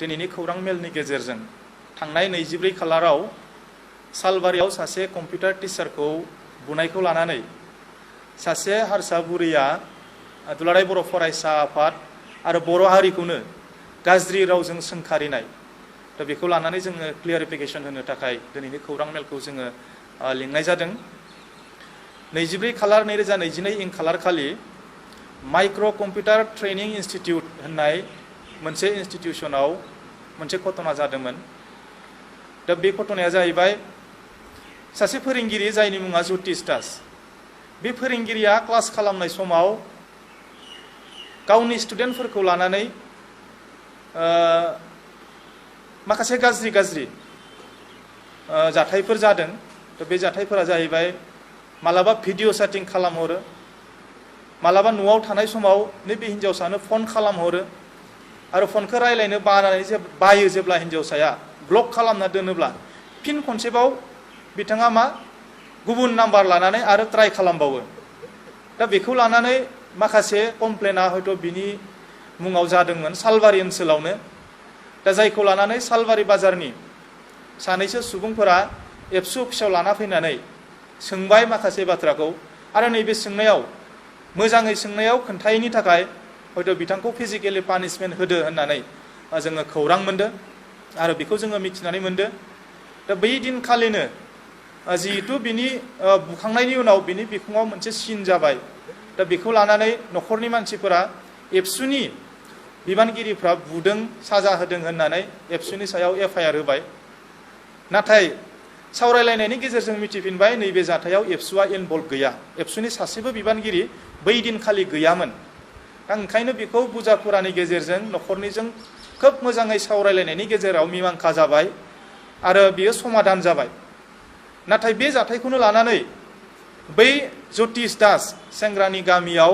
दिनैनि खौरां मेलनि गेजेरजों थांनाय 24 खालाराव सालबारियाव सासे कम्पिउटार टिचारखौ बुनायखौ लानानै सासे हारसा बुरैया दुलाराय बर' फरायसा आफाद आरो बर' हारिखौनो गाज्रि रावजों सोंखारिनाय दा बेखौ लानानै जोङो क्लियारिफिकेसन होनो थाखाय दिनैनि खौरां मेलखौ जोङो लिंनाय जादों। 24 खालार 2021 खालार खालि माइक्र' कम्पिउटार ट्रेनिं इन्स्टिटिउट होननाय मोनसे इन्स्टिटिउसनाव मोनसे घटना जादोंमोन। दा बे घटनाया जाहैबाय सासे फोरोंगिरि जायनि मुङा ज्योतिष दास। बे फोरोंगिरिया क्लास खालामनाय समाव गावनि स्टुडेन्टफोरखौ लानानै माखासे गाज्रि जाथायफोर जादों। दा बे जाथायफोरा जाहैबाय मालाबा भिडिअ सेटिं खालामहरो, मालाबा न'आव थानाय समाव नैबे हिन्जावसानो फन खालामहरो आरो फनखौ रायलायनो बायो जेब्ला हिन्जावसाया ब्लक खालामना दोनोब्ला फिन खनसेबाव बिथाङा गुबुन नाम्बार लानानै आरो ट्राइ खालामबावो। दा बेखौ लानानै माखासे कमप्लेना हयथ' बिनि मुङाव जादोंमोन सालबारि ओनसोलावनो। दा जायखौ लानानै सालबारि बाजारनि सानैसो सुबुंफोरा एबसु अफिसाव लाना फैनानै सोंबाय माखासे बाथ्राखौ आरो नैबे सोंनायाव मोजाङै सोंनायाव खोन्थायैनि थाखाय हयथ' बिथांखौ फिजिकेलि पानिशमेन्ट होदो होननानै जोङो खौरां मोनदों आरो बेखौ जोङो मिथिनानै मोनदों। दा बै दिनखालिनो जिहेतु बिनि बुखांनायनि उनाव बिनि बिखुङाव मोनसे सिन जाबाय। दा बेखौ लानानै न'खरनि मानसिफोरा एबसुनि बिबानगिरिफ्रा बुदों साजा होदों होननानै एबसुनि सायाव FIR होबाय। नाथाय सावरायलायनायनि गेजेरजों मिथिफिनबाय नैबे जाथायाव एबसुआ इनभल्भ गैया, एबसुनि सासेबो बिबानगिरि बै दिनखालि गैयामोन। दा ओंखायनो बेखौ बुजाफुरानि गेजेरजों न'खरनिजों खोब मोजाङै सावरायलायनायनि गेजेराव मिमांखा जाबाय आरो बियो समाधान जाबाय। नाथाय बे जाथायखौनो लानानै बै ज्योतिष दास सेंग्रानि गामियाव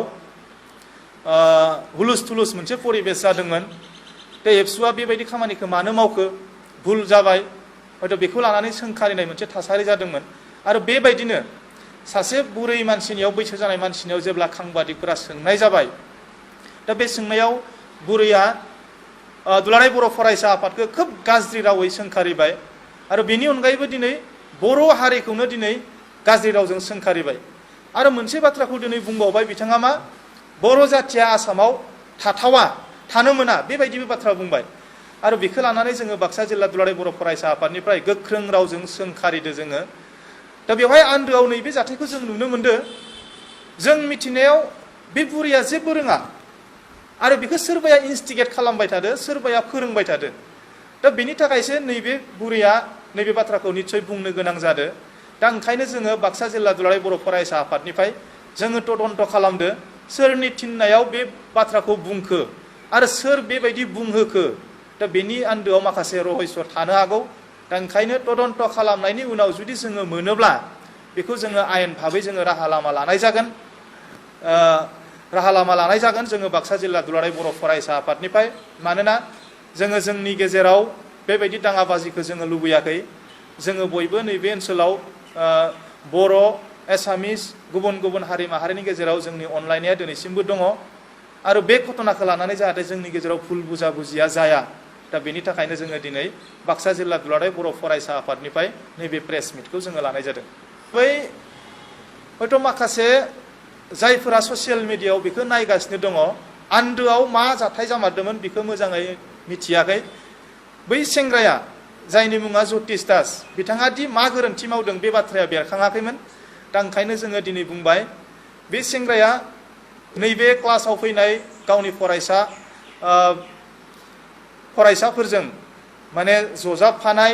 हुलुस थुलुस मोनसे परिबेस जादोंमोन। बे एबसुआ बेबायदि खामानिखौ मानो मावखो, भुल जाबाय, हयथ' बेखौ लानानै सोंखारिनाय मोनसे थासारि जादोंमोन। आरो बेबायदिनो सासे बुरै मानसिनियाव, बैसो जानाय मानसिनियाव जेब्ला खांबादिफोरा सोंनाय जाबाय, दा बे सोंनायाव बुरैया दुलाराय बर' फरायसा आफादखौ खोब गाज्रि रावै सोंखारिबाय आरो बेनि अनगायैबो दिनै बर' हारिखौनो दिनै गाज्रि रावजों सोंखारिबाय। आरो मोनसे बाथ्राखौ दिनै बुंबावबाय बिथाङा बर' जाथिया आसामाव थानो मोना बेबायदिबो बाथ्रा बुंबाय। आरो बेखौ लानानै जोङो बाक्सा जिल्ला दुलाराय बर' फरायसा आफादनिफ्राय गोख्रों रावजों सोंखारिदो जोङो। दा बेवहाय आन्दोआव नैबे जाथायखौ जों नुनो मोनदों। जों मिथिनायाव बे बुरैया जेबो रोङा आरो बेखौ सोरबाया इन्स्टिगेट खालामबाय थादो, सोरबाया फोरोंबाय थादो। दा बेनि थाखायसो नैबे बुरैया नैबे बाथ्राखौ निस्सय बुंनो गोनां जादों। दा ओंखायनो जोङो बाक्सा जिल्ला दुलाराय बर' फरायसा आफादनिफ्राय जोङो तदन्त खालामदो सोरनि थिननायाव बे बाथ्राखौ बुंखो आरो सोर बेबायदि बुंहोखो। दा बेनि आन्दोआव माखासे रहस्य थानो हागौ। दा ओंखायनो तदन्त खालामनायनि उनाव जुदि जोङो मोनोब्ला बेखौ जोङो आयेन भाबै जोङो राहा लामा लानाय जागोन जोङो बाक्सा जिल्ला दुलाराय बर' फरायसा आफादनिफ्राय। मानोना जोङो जोंनि गेजेराव बेबायदि दाङाबाजिखौ जोङो लुबैयाखै। जोङो बयबो नैबे ओनसोलाव बर', एसामिस, गुबुन गुबुन हारि माहारिनि गेजेराव जोंनि अनलायनाया दिनैसिमबो दङ आरो बे घटनाखौ लानानै जाहाथे जोंनि गेजेराव भुल बुजिया जाया। दा बेनि थाखायनो जोङो दिनै बाक्सा जिल्ला दुलाराय बर' फरायसा आफादनिफ्राय नैबे प्रेस मिटखौ जोङो लानाय जादों। बै हयथ' माखासे जायफोरा ससियेल मिडियायाव बेखौ नायगासिनो दङ, आन्दोआव मा जाथाय जामारदोंमोन बेखौ मोजाङै मिथियाखै। बै सेंग्राया जायनि मुङा ज्योतिष दास, बिथाङा दि मा गोरोन्थि मावदों बे बाथ्राया बेरखाङाखैमोन। दा ओंखायनो जोङो दिनै बुंबाय बे सेंग्राया नैबे क्लासाव फैनाय गावनि फरायसाफोरजों जजाबफानाय,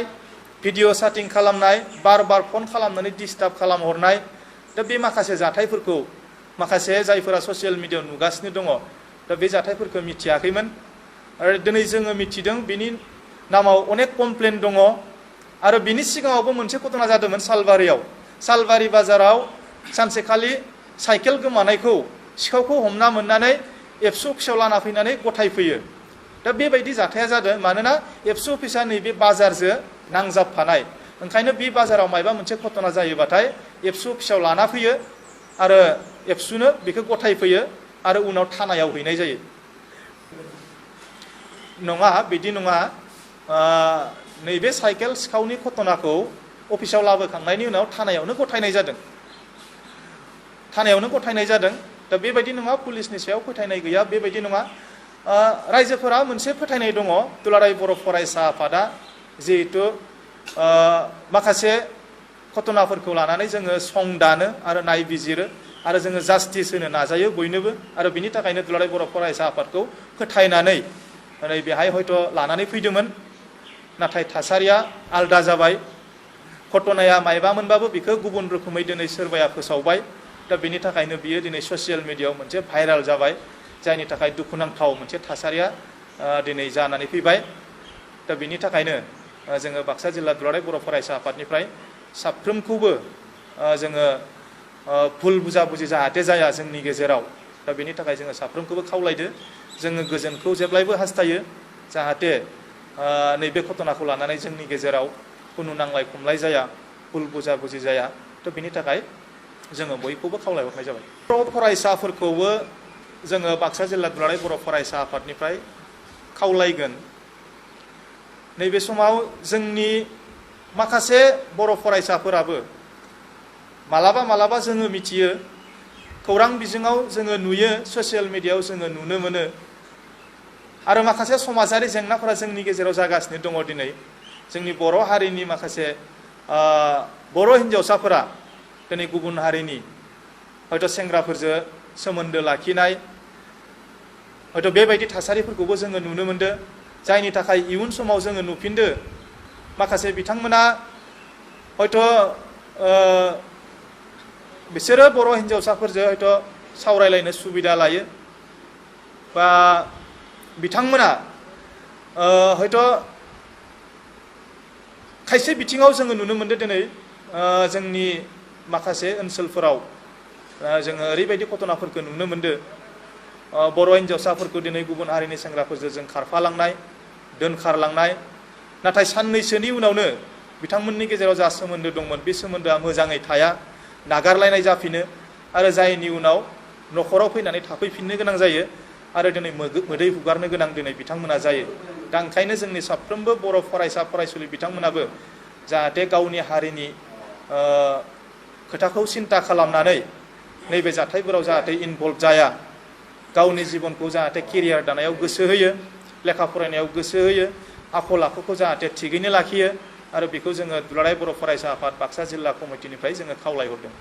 भिडिअ सेटिं खालामनाय, बार फन खालामनानै डिस्टार्ब खालामहरनाय, दा बे माखासे जाथायफोरखौ माखासे जायफोरा ससियेल मिडियायाव नुगासिनो दङ, दा बे जाथायफोरखौ मिथियाखैमोन। आरो दिनै जोङो मिथिदों बिनि नामाव अनेक कमप्लेन दङ। आरो बिनि सिगाङावबो मोनसे घटना जादोंमोन सालबारि बाजाराव सानसेखालि साइकेल गोमानायखौ सिखावखौ हमना मोननानै एबसु अफिसाव लाना फैनानै गथायफैयो। दा बेबायदि जाथाया जादों मानोना एबसु अफिसा नैबे बाजारजों नांजाबफानाय। ओंखायनो बे बाजाराव मायबा मोनसे घटना जायोबाथाय एबसु अफिसाव लाना फैयो आरो एबसुनो बेखौ गथायफैयो आरो उनाव थानायाव हैनाय जायो। नङा, बिदि नङा। नैबे साइकेल सिखावनि घटनाखौ अफिसाव लाबोखांनायनि उनाव थानायावनो गथायनाय जादों दा बेबायदि नङा पुलिसनि सायाव फोथायनाय गैया बेबायदि नङा रायजोफोरा मोनसे फोथायनाय दङ दुलाराय बर' फरायसा आफादा जिहेतु माखासे घटनाफोरखौ लानानै जोङो सं दानो आरो नायबिजिरो आरो जोङो जास्टिस होनो नाजायो बयनोबो आरो बिनि थाखायनो दुलाराय बर' फरायसा आफादखौ फोथायनानै नै बेहाय हयथ' लानानै फैदोंमोन नाथाय थासारिया आलदा जाबाय घटनाया मायबामोनबाबो बेखौ गुबुन रोखोमै दिनै सोरबाया फोसावबाय दा बेनि थाखायनो बियो दिनै ससियेल मिडियायाव मोनसे भाइराल जाबाय जायनि थाखाय दुखुनांथाव मोनसे थासारिया दिनै जानानै फैबाय दा बेनि थाखायनो जोङो बाक्सा जिल्ला दुलाराय बर' फरायसा आफादनिफ्राय साफ्रोमखौबो जोङो भुल बुजा-बुजि जाहाथे जाया जोंनि गेजेराव दा बेनि थाखाय जोङो साफ्रोमखौबो खावलायदो जोङो गोजोनखौ जेब्लायबो हास्थायो जाहाथे नैबे घटनाखौ लानानै जोंनि गेजेराव खुनु नांलाय खमलाय जाया भुल बुजा-बुजि जाया थ' बेनि थाखाय जोङो बयखौबो खावलायहरनाय जाबाय बर' फरायसाफोरखौबो जोङो बाक्सा जिल्ला दुलाराय बर' फरायसा आफादनिफ्राय खावलायगोन नैबे समाव जोंनि माखासे बर' फरायसाफोराबो मालाबा जोङो मिथियो खौरां बिजोङाव जोङो नुयो ससियेल मिडियायाव जोङो नुनो मोनो आरो माखासे समाजारि जेंनाफोरा जोंनि गेजेराव जागासिनो दङ दिनै जोंनि बर' हारिनि माखासे बर' हिन्जावसाफोरा दिनै गुबुन हारिनि हयथ' सेंग्राफोरजों सोमोन्दो लाखिनाय हयथ' बेबायदि थासारिफोरखौबो जोङो नुनो मोनदों जायनि थाखाय इयुन समाव जोङो नुफिनदो माखासे बिथांमोना हयथ' बिसोरो बर' हिन्जावसाफोरजों हयथ' सावरायलायनो सुबिदा लायो बा बिथांमोना हयथ' खायसे बिथिङाव जोङो नुनो मोनदों दिनै जोंनि माखासे ओनसोलफोराव जोङो ओरैबायदि घटनाफोरखौ नुनो मोनदों बर' हिन्जावसाफोरखौ दिनै गुबुन हारिनि सेंग्राफोरजों जों खारफालांनाय दोनखारलांनाय नाथाय साननैसोनि उनावनो बिथांमोननि गेजेराव जा सोमोन्दो दंमोन बे सोमोन्दोआ मोजाङै थाया नागारलायनाय जाफिनो आरो जायनि उनाव न'खराव फैनानै थाफैफिननो गोनां जायो आरो दिनै मोदै हुगारनो गोनां दिनै बिथांमोना जायो दा ओंखायनो जोंनि साफ्रोमबो बर' फरायसा फरायसुलि बिथांमोनाबो जाहाथे गावनि हारिनि खोथाखौ सिन्ता खालामनानै नैबे जाथायफोराव जाहाथे इनभल्भ जाया गावनि जिबनखौ जाहाथे केरियार दानायाव गोसो होयो लेखा फरायनायाव गोसो होयो आखल आखुखौ जाहाथे थिगैनो लाखियो आरो बेखौ जोङो दुलाराय बर' फरायसा आफाद बाक्सा जिल्ला कमिटिनिफ्राय जोङो खावलायहरदों